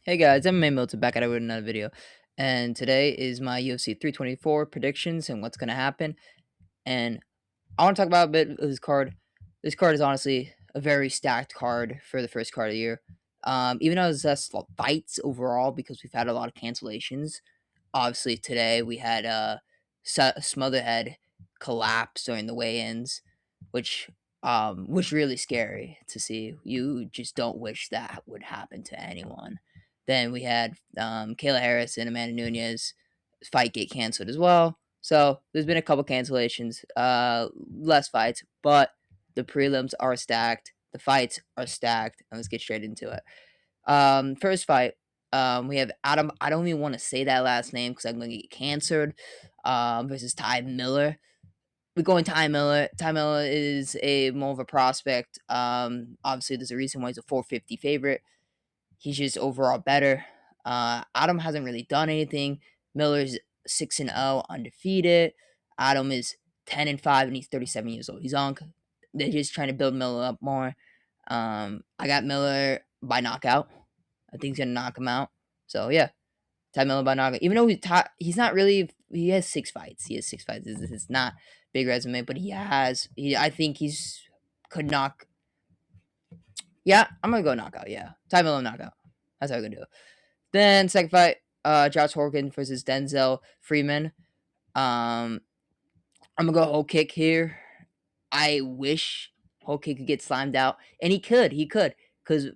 Hey guys, I'm Milton back at it with another video, and today is my UFC 324 predictions and what's going to happen. And I want to talk about a bit of this card. This card is honestly a very stacked card for the first card of the year. Even though it's less fights overall because we've had a lot of cancellations. Obviously, today we had Smotherhead collapse during the weigh-ins, which was really scary to see. You just don't wish that would happen to anyone. Then we had Kayla Harris and Amanda Nunez fight get canceled as well. So there's been a couple cancellations, less fights, but the prelims are stacked. The fights are stacked, and let's get straight into it. First fight, we have Adam. I don't even want to say that last name because I'm gonna get canceled. Versus Ty Miller. We're going Ty Miller. Ty Miller is a more of a prospect. Obviously, there's a reason why he's a 450 favorite. He's just overall better. Adam hasn't really done anything. Miller's 6-0, undefeated. Adam is 10-5, and he's 37 years old. He's on. They're just trying to build Miller up more. I got Miller by knockout. I think he's gonna knock him out. So yeah, Ty Miller by knockout. Even though he's not really. He has 6 fights. He has 6 fights. It's not big resume, but he has. I think he's could knock. Yeah, I'm gonna go knockout. Yeah, Ty Miller knockout. That's how I'm gonna do it. Then second fight, Josh Horgan versus Denzel Freeman. I'm gonna go whole kick here. I wish whole kick could get slimed out, and he could, because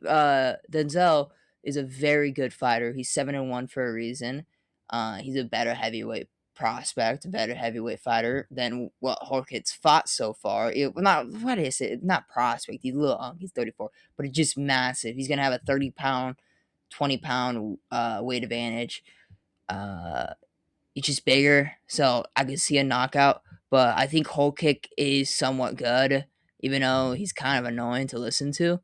Denzel is a very good fighter. He's 7-1 for a reason. He's a better heavyweight prospect, a better heavyweight fighter than what Horkit's fought so far. Not what is it? Not prospect. He's a little he's 34, but it's just massive. He's gonna have a 30-pound, 20-pound weight advantage. Uh, he's just bigger, so I could see a knockout. But I think whole kick is somewhat good, even though he's kind of annoying to listen to.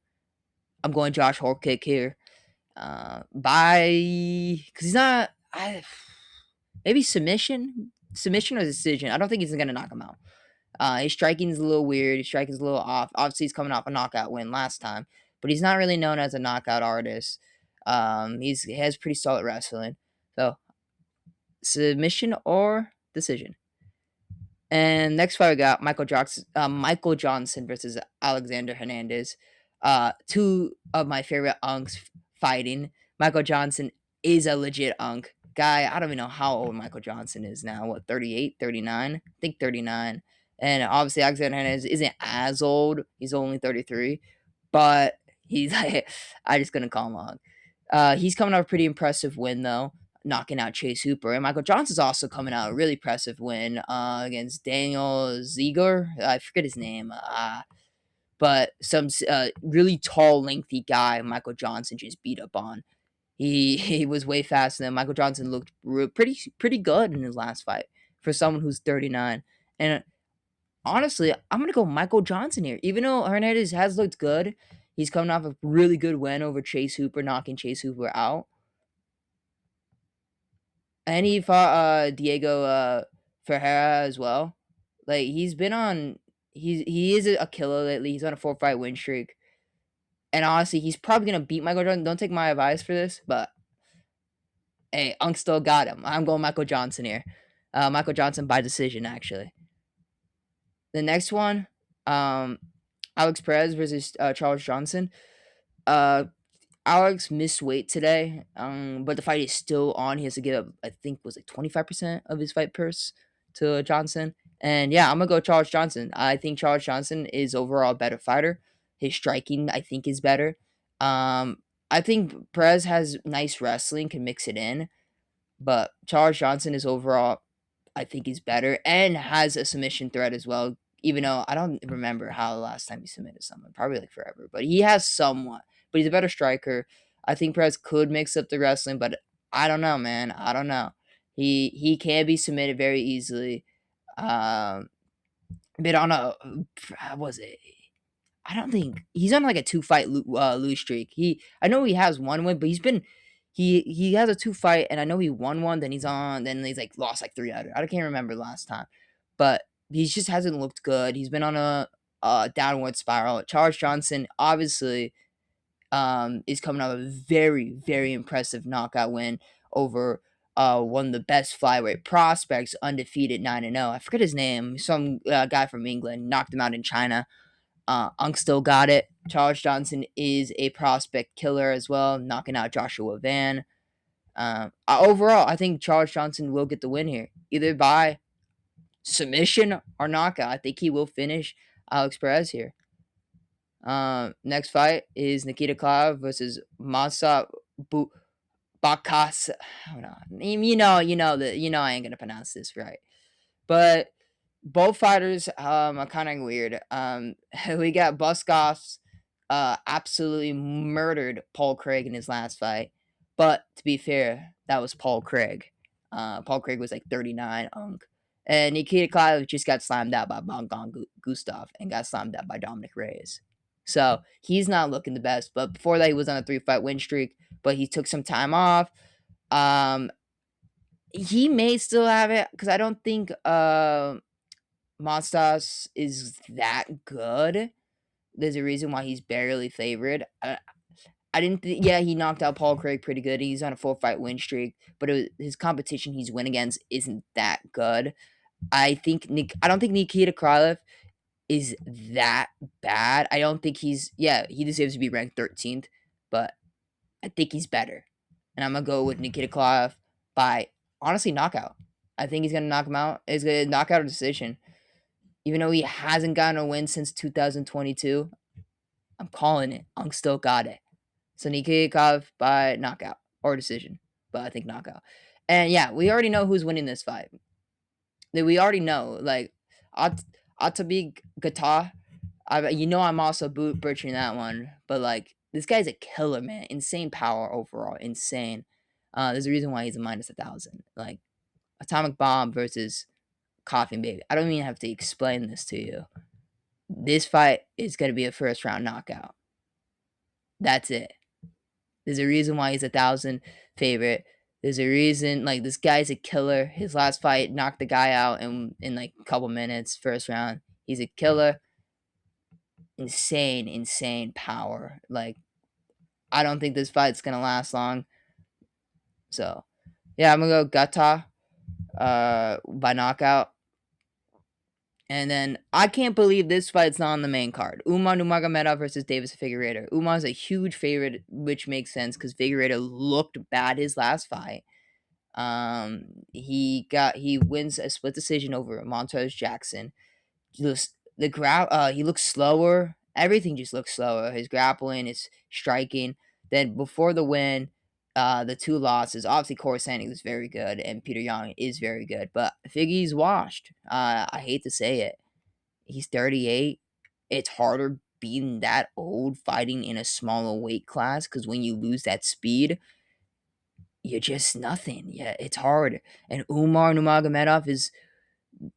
I'm going Josh whole kick here. Because he's not. Maybe submission or decision. I don't think he's gonna knock him out. His striking is a little weird. His striking is a little off. Obviously, he's coming off a knockout win last time, but he's not really known as a knockout artist. He has pretty solid wrestling. So submission or decision. And next fight we got Michael Johnson versus Alexander Hernandez. Two of my favorite unks fighting. Michael Johnson is a legit unk guy. I don't even know how old Michael Johnson is now. What, 38, 39? I think 39. And obviously Alexander Hernandez isn't as old. He's only 33. But he's like, I just gonna call him a hunk. He's coming off a pretty impressive win though, knocking out Chase Hooper. And Michael Johnson's also coming out a really impressive win against Daniel Ziegler. I forget his name. But some really tall, lengthy guy Michael Johnson just beat up on. He was way faster than Michael Johnson. Looked pretty good in his last fight for someone who's 39. And honestly, I'm gonna go Michael Johnson here. Even though Hernandez has looked good, he's coming off a really good win over Chase Hooper, knocking Chase Hooper out. And he fought Diego Ferreira as well. Like he's been on he is a killer lately. He's on a 4-fight win streak. And honestly, he's probably gonna beat Michael Johnson. Don't take my advice for this, but hey, Unk still got him. I'm going Michael Johnson here. Michael Johnson by decision, actually. The next one, Alex Perez versus Charles Johnson. Uh, Alex missed weight today, but the fight is still on. He has to give up, I think, was like 25% of his fight purse to Johnson. And yeah, I'm gonna go Charles Johnson. I think Charles Johnson is overall a better fighter. His striking, I think, is better. I think Perez has nice wrestling, can mix it in, but Charles Johnson is overall, I think, he's better and has a submission threat as well. Even though I don't remember how the last time he submitted someone, probably like forever, but he has somewhat. But he's a better striker. I think Perez could mix up the wrestling, but I don't know, man. I don't know. He can be submitted very easily. Been on a how was it? I don't think he's on like a 2-fight lose streak. I know he has one win, but he has a 2-fight, and I know he won one. Then he's like lost like 3 other. I can't remember last time, but he just hasn't looked good. He's been on a downward spiral. Charles Johnson, obviously, is coming off a very, very impressive knockout win over one of the best flyweight prospects, undefeated 9-0. I forget his name. Some guy from England knocked him out in China. Unk still got it. Charles Johnson is a prospect killer as well, knocking out Joshua Van. Overall, I think Charles Johnson will get the win here, either by submission or knockout. I think he will finish Alex Perez here. Next fight is Nikita Klyv versus Masa Bakas. Hold on. I ain't gonna pronounce this right. But both fighters are kind of weird. We got Buskoff's absolutely murdered Paul Craig in his last fight. But to be fair, that was Paul Craig. Paul Craig was like 39 unk. And Nikita Klyv just got slammed out by Bongon Gustav and got slammed out by Dominic Reyes. So he's not looking the best. But before that, he was on a 3-fight win streak. But he took some time off. He may still have it because I don't think Monstas is that good. There's a reason why he's barely favored. I didn't yeah, he knocked out Paul Craig pretty good. He's on a 4-fight win streak, but his competition he's win against isn't that good. I don't think Nikita Krylov is that bad. I don't think he deserves to be ranked 13th, but I think he's better. And I'm gonna go with Nikita Krylov by honestly knockout. I think he's gonna knock him out. He's gonna knock out a decision. Even though he hasn't gotten a win since 2022, I'm calling it. Unk still got it. So Nikita Krylov by knockout or decision, but I think knockout. And yeah, we already know who's winning this fight. We already know, like Atabig Gata. I'm also butchering that one, but like this guy's a killer, man. Insane power overall, insane. There's a reason why he's a -1,000. Like Atomic Bomb versus Coffin Baby. I don't even have to explain this to you. This fight is gonna be a first round knockout. That's it. There's a reason why he's 1,000 favorite. There's a reason, like, this guy's a killer. His last fight knocked the guy out in like a couple minutes, first round. He's a killer. Insane, insane power. Like, I don't think this fight's gonna last long. So, yeah, I'm gonna go Gata by knockout. And then I can't believe this fight's not on the main card. Umar Nurmagomedov versus Davis Figueiredo. Umar's a huge favorite, which makes sense because Figueiredo looked bad his last fight. He wins a split decision over Montrose Jackson. He looks slower. Everything just looks slower. His grappling, his striking. Then before the win, the two losses. Obviously, Corsani was very good, and Peter Young is very good. But Figgy's washed. I hate to say it. He's 38. It's harder being that old fighting in a smaller weight class because when you lose that speed, you're just nothing. Yeah, it's hard. And Umar Nurmagomedov is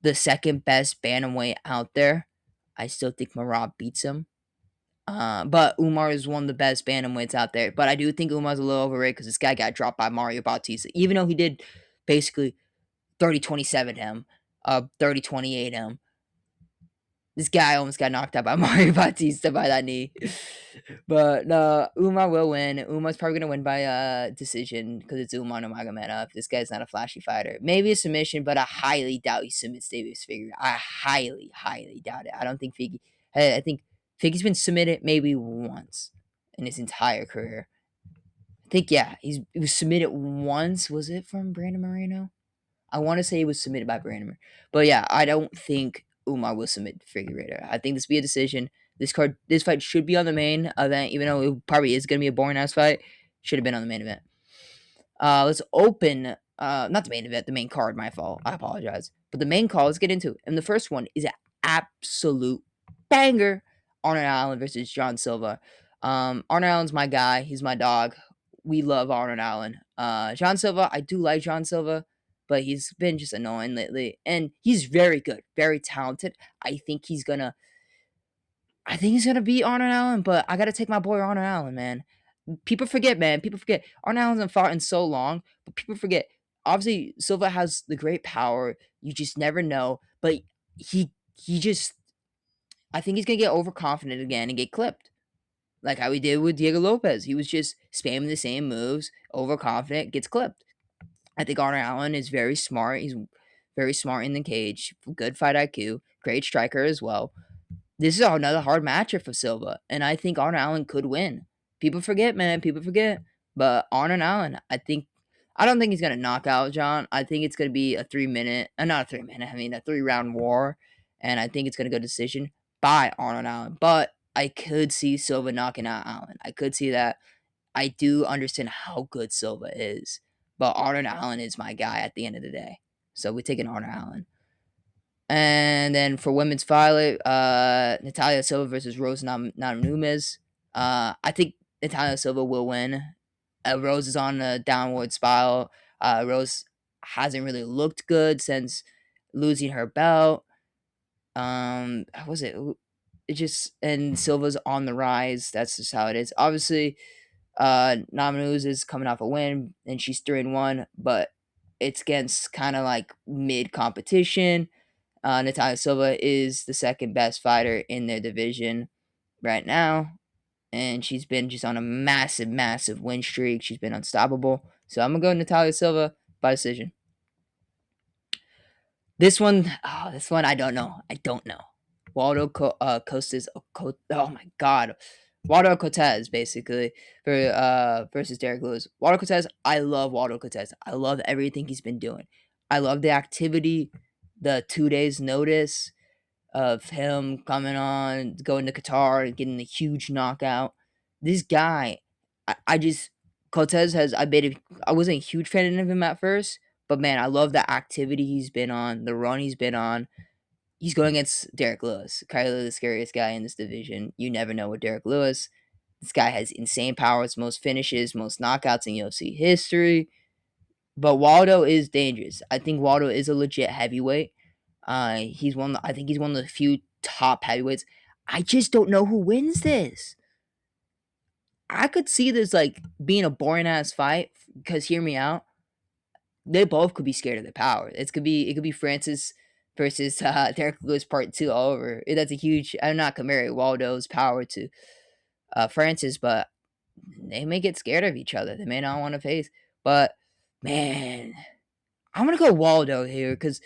the second best bantamweight out there. I still think Marab beats him. But Umar is one of the best bantamweights out there. But I do think Umar's a little overrated because this guy got dropped by Mario Bautista. Even though he did basically 30-27 him, 30-28 him. This guy almost got knocked out by Mario Bautista by that knee. But no, Umar will win. Umar's probably going to win by decision because it's Umar Nurmagomedov. This guy's not a flashy fighter. Maybe a submission, but I highly doubt he submits Davis Figueiredo. I highly, highly doubt it. I don't think Figgy... I think Figgy's been submitted maybe once in his entire career. I think, yeah, he was submitted once. Was it from Brandon Moreno? I want to say he was submitted by Brandon. But yeah, I don't think Umar will submit Figueiredo. I think this will be a decision. This fight should be on the main event, even though it probably is going to be a boring ass fight. Should have been on the main event. Let's open, not the main event, the main card. My fault. I apologize. But the main call, let's get into it. And the first one is an absolute banger. Arnold Allen versus John Silva. Arnold Allen's my guy. He's my dog. We love Arnold Allen. John Silva, I do like John Silva, but he's been just annoying lately. And he's very good, very talented. I think he's gonna beat Arnold Allen, but I gotta take my boy Arnold Allen, man. People forget, man. People forget. Arnold Allen's been fought in so long, but people forget. Obviously, Silva has the great power. You just never know. But he just I think he's gonna get overconfident again and get clipped. like how he did with Diego Lopez. He was just spamming the same moves, overconfident, gets clipped. I think Arnold Allen is very smart. He's very smart in the cage, good fight IQ, great striker as well. This is another hard matchup for Silva, and I think Arnold Allen could win. People forget, man. People forget. But Arnold Allen, I don't think he's gonna knock out John. I think it's gonna be a 3 minute, not a 3 minute. I mean, a 3 round war, and I think it's gonna go decision by Arnold Allen. But I could see Silva knocking out Allen. I could see that. I do understand how good Silva is, but Arnold Allen is my guy at the end of the day. So we taking Arnold Allen. And then for women's fight, Natalia Silva versus Rose Namajunas. I think Natalia Silva will win. Rose is on a downward spiral. Rose hasn't really looked good since losing her belt. How was it? It just and Silva's on the rise. That's just how it is. Obviously, Namajunas is coming off a win, and she's 3-1, but it's against kind of like mid competition. Natalia Silva is the second best fighter in their division right now, and she's been just on a massive, massive win streak. She's been unstoppable. So I'm gonna go Natalia Silva by decision. This one, I don't know. I don't know. Waldo Costas. Oh my God, Waldo Cortez basically for versus Derek Lewis. Waldo Cortez. I love Waldo Cortez. I love everything he's been doing. I love the activity, the 2 days notice of him coming on, going to Qatar and getting a huge knockout. This guy, I just Cortez has. I wasn't a huge fan of him at first, but man, I love the activity he's been on, the run he's been on. He's going against Derek Lewis, probably the scariest guy in this division. You never know with Derek Lewis. This guy has insane powers, most finishes, most knockouts in UFC history. But Waldo is dangerous. I think Waldo is a legit heavyweight. I think he's one of the few top heavyweights. I just don't know who wins this. I could see this like being a boring ass fight because hear me out. They both could be scared of the power. It could be Francis versus Derek Lewis part two all over. That's a huge. I'm not comparing Waldo's power to Francis, but they may get scared of each other. They may not want to face. But man, I'm gonna go Waldo here because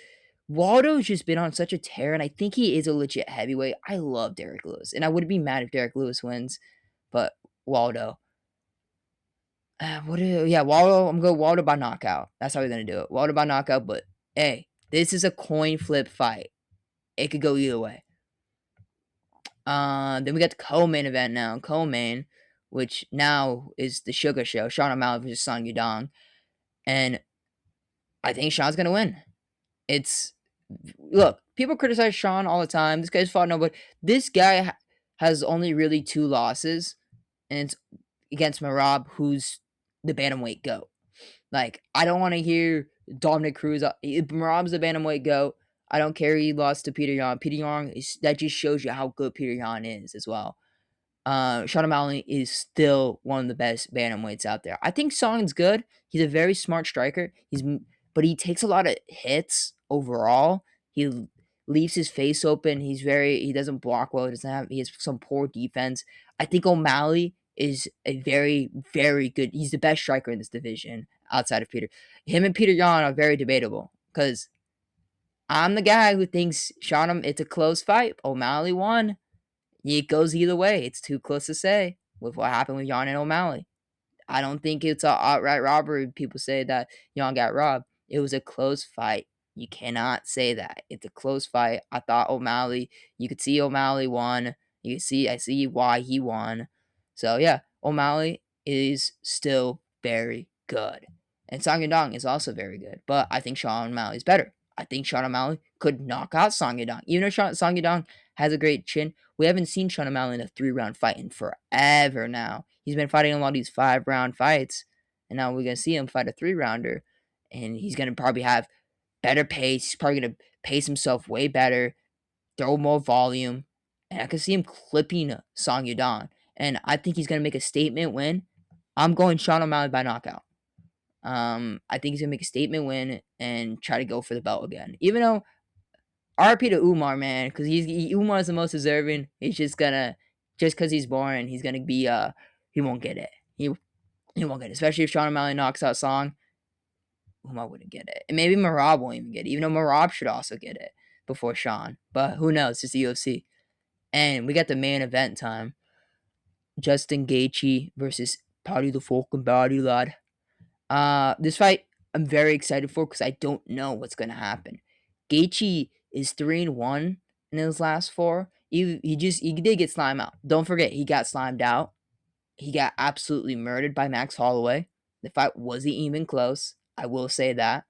Waldo's just been on such a tear, and I think he is a legit heavyweight. I love Derek Lewis, and I wouldn't be mad if Derek Lewis wins, but Waldo. Yeah, Waldo. I'm going Waldo by knockout. That's how we're gonna do it. Waldo by knockout. But hey, this is a coin flip fight. It could go either way. Then we got the co-main event now. Co-main, which now is the Sugar Show. Sean O'Malley versus Song Yudong, and I think Sean's gonna win. It's look. People criticize Sean all the time. This guy's fought nobody. This guy has only really 2 losses, and it's against Marab, who's the bantamweight goat. Like, I don't want to hear Dominic Cruz. Marab's the bantamweight goat. I don't care he lost to Peter Yan. Peter Yan, that just shows you how good Peter Yan is as well. Sean O'Malley is still one of the best bantamweights out there. I think Song's good. He's a very smart striker. But he takes a lot of hits overall. He leaves his face open. He doesn't block well. He has some poor defense. I think O'Malley is a very, very good. He's the best striker in this division outside of Peter. Him and Peter Yan are very debatable because I'm the guy who thinks it's a close fight. O'Malley won. It goes either way. It's too close to say with what happened with Yan and O'Malley. I don't think it's a outright robbery. People say that Yan got robbed. It was a close fight. You cannot say that. It's a close fight. I thought O'Malley, you could see O'Malley won. I see why he won. So yeah, O'Malley is still very good. And Song Yadong is also very good. But I think Sean O'Malley is better. I think Sean O'Malley could knock out Song Yadong. Even though Song Yadong has a great chin, we haven't seen Sean O'Malley in a 3-round fight in forever now. He's been fighting a lot of these 5-round fights, and now we're going to see him fight a 3-rounder, and he's going to probably have better pace. He's probably going to pace himself way better, throw more volume, and I can see him clipping Song Yadong, and I think he's going to make a statement win. I'm going Sean O'Malley by knockout. I think he's going to make a statement win and try to go for the belt again. Even though RP to Umar, man, because Umar is the most deserving. He's just gonna just because he's boring, he's gonna be he won't get it. He won't get it, especially if Sean O'Malley knocks out Song. Whom I wouldn't get it, and maybe Marab won't even get it, even though Marab should also get it before Sean. But who knows? It's the UFC, and we got the main event time: Justin Gaethje versus Paddy the Fucking Body Lad. This fight I'm very excited for because I don't know what's gonna happen. Gaethje is 3-1 in his last four. He did get slimed out. Don't forget he got slimed out. He got absolutely murdered by Max Holloway. The fight wasn't even close. I will say that.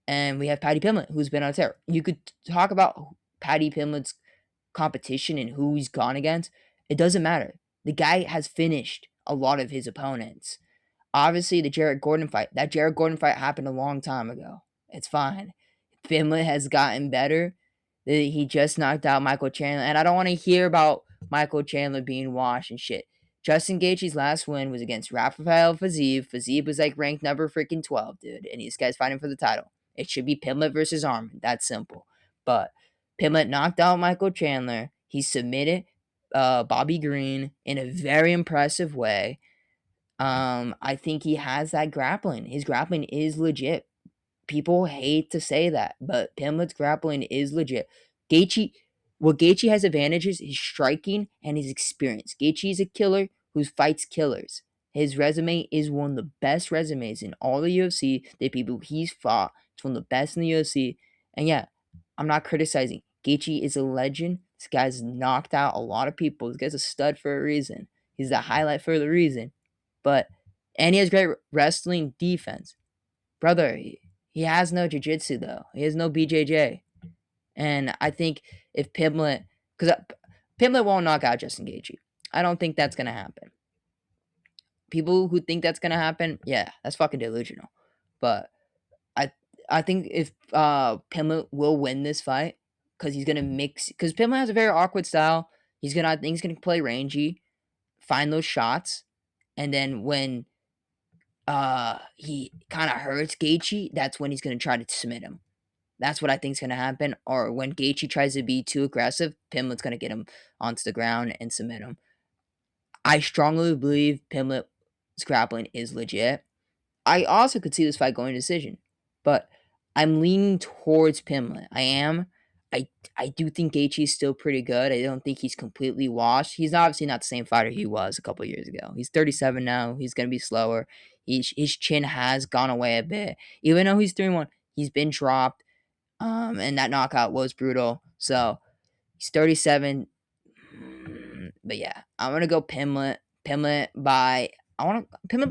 And we have Paddy Pimblett, who's been on a tear. You could talk about Paddy Pimblett's competition and who he's gone against. It doesn't matter. The guy has finished a lot of his opponents. Obviously, the Jared Gordon fight. That Jared Gordon fight happened a long time ago. It's fine. Pimblett has gotten better. He just knocked out Michael Chandler. And I don't want to hear about Michael Chandler being washed and shit. Justin Gaethje's last win was against Rafael Fiziev. Fiziev was like ranked number freaking 12, dude. And these guys fighting for the title. It should be Pimblett versus Arman. That's simple. But Pimblett knocked out Michael Chandler. He submitted Bobby Green in a very impressive way. I think he has that grappling. His grappling is legit. People hate to say that, but Pimblett's grappling is legit. Gaethje, what Gaethje has advantages is striking and his experience. Gaethje is a killer who fights killers. His resume is one of the best resumes in all the UFC. The people he's fought, it's one of the best in the UFC. And yeah, I'm not criticizing. Gaethje is a legend. This guy's knocked out a lot of people. This guy's a stud for a reason. He's the highlight for the reason. But and he has great wrestling defense. Brother, he has no jiu-jitsu though. He has no BJJ. And I think if Pimblett, because Pimblett won't knock out Justin Gaethje. I don't think that's gonna happen. People who think that's gonna happen, yeah, that's fucking delusional. But I I think if Pimblett will win this fight because he's gonna mix because Pimblett has a very awkward style. I think he's gonna play rangy, find those shots, and then when he kind of hurts Gaethje, that's when he's gonna try to submit him. That's what I think is gonna happen. Or when Gaethje tries to be too aggressive, Pimblett's gonna get him onto the ground and submit him. I strongly believe Pimblett's grappling is legit. I also could see this fight going to decision, but I'm leaning towards Pimblett. I am. I do think Gaethje is still pretty good. I don't think he's completely washed. He's obviously not the same fighter he was a couple years ago. He's 37 now. He's gonna be slower. His chin has gone away a bit. Even though he's 3-1, he's been dropped. And that knockout was brutal. So he's 37. But yeah, I'm gonna go Pimblett. Pimblett by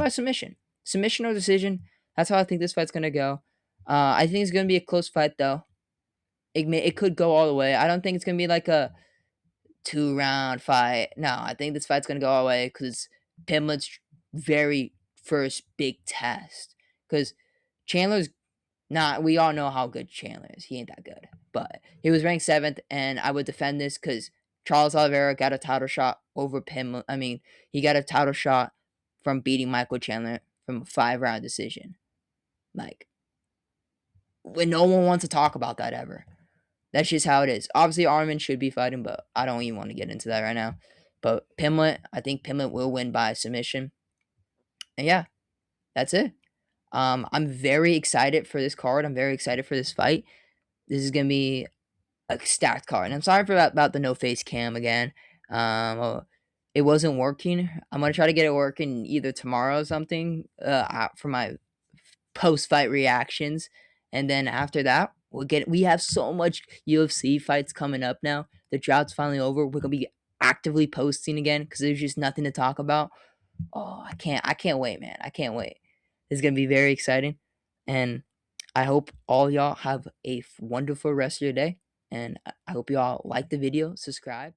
submission. Submission or decision. That's how I think this fight's gonna go. I think it's gonna be a close fight though. It could go all the way. I don't think it's gonna be like a 2-round fight. No, I think this fight's gonna go all the way because Pimblett's very first big test. Because Chandler's not. We all know how good Chandler is. He ain't that good, but he was ranked 7th, and I would defend this because Charles Oliveira got a title shot over Pimblett. I mean, he got a title shot from beating Michael Chandler from a 5-round decision. Like, when no one wants to talk about that ever. That's just how it is. Obviously, Arman should be fighting, but I don't even want to get into that right now. But Pimblett, I think Pimblett will win by submission. And yeah, that's it. I'm very excited for this card. I'm very excited for this fight. This is gonna be a stacked card. And I'm sorry for about the no face cam again. It wasn't working. I'm gonna try to get it working either tomorrow or something. For my post fight reactions, and then after that, we have so much UFC fights coming up now. The drought's finally over. We're gonna be actively posting again because there's just nothing to talk about. Oh, I can't wait, man. I can't wait. It's gonna be very exciting, and I hope all y'all have a wonderful rest of your day. And I hope y'all like the video, subscribe.